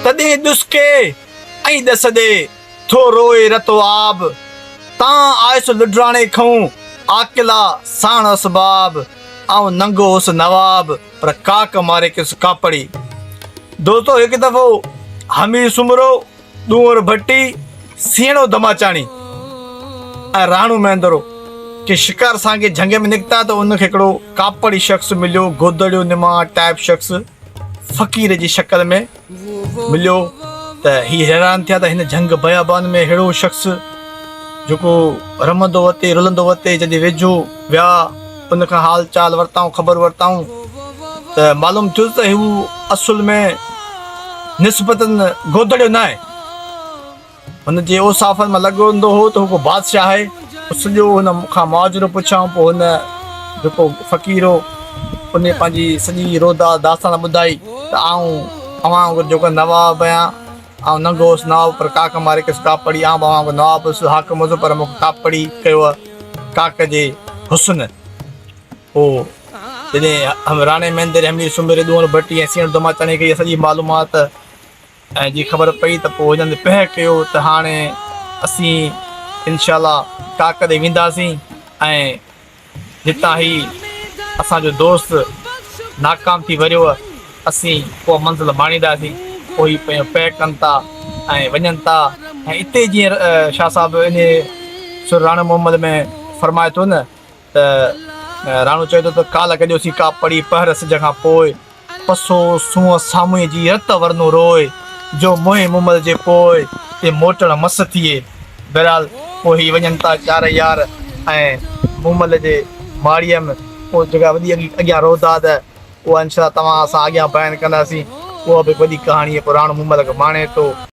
तॾहिं दुस्के ऐं दस दे थो रोए रतो आब तां आयसि लुडराणे खऊं आकिला साण असबाब ऐं नंगो हुस नवाब पर काक मारे किस कापड़ी। दोस्तों हिकु दफ़ो हमीर सुमरो दूंवर भट्टी सीणो दमाचाणी ऐं राणू महेंद्रो के शिकार सांगे झंगे में निकिता तो उनखे हिकिड़ो कापड़ी शख़्स मिलियो, गोदड़ियो निमा टाइप शख़्स फ़क़ीर जी शक्ल में मिलियो। त हीअ हैरान थिया त हिन झंग बयाबान में अहिड़ो शख़्स जेको रमंदो वते रुलंदो वते जॾहिं वेझो विया उन खां हाल चाल वरिताऊं, ख़बर वरिताऊं त मालूम थियो त हू असुल में निस्बतन गोदड़ियो न आहे। हुनजे ओसाफ़नि मां लॻो हूंदो हो त हू को बादशाह आहे। सॼो हुन मूंखां मुआवज़ो पुछां पोइ हुन जेको फ़क़ीर हो उन पंहिंजी सॼी रोदा दास्तान ॿुधाई त आऊं अवां जेको नवाब आहियां ऐं नंगो हुउसि नवाब पर काक मारे किस कापड़ी आऊं अवां नवाब हुउसि हाकिम हुउसि पर मूंखे कापड़ी कयो काक जे हुस्न। पोइ जॾहिं राणे महेंद्र हमीर सुमेर दूंवर भट्टी ऐं सीण दमाचाणी खे इहा सॼी मालूमात ऐं जी ख़बर पई त पोइ हिननि पह कयो त हाणे असीं इनशाला काक ॾे वेंदासीं ऐं जितां ही असांजो दोस्त नाकाम थी वरियो असीं पोइ मंज़िल माणींदासीं। पोइ ही पंहिंजो पैक कनि था ऐं वञनि था। ऐं हिते जीअं शाह साहिबु इन सुर राणा मोहम्मद में फ़रमाए थो न त राणो चए थो त काल कढियोसीं कापड़ी पहर सिज खां पोइ पसो सूंहं सामुए जी रत वरनो रोए जो मोहे मुमल जे पोइ ते मोटण मस थिए। बहरहाल पोइ ही वञनि था चार यार ऐं मुमल जे माड़ीअ में पोइ जेका वॾी अॻियां रोदा त उहा इनशा तव्हां असां अॻियां बयानु कंदासीं। उहा बि वॾी कहाणी पोइ राणो मुमल खे माणे थो।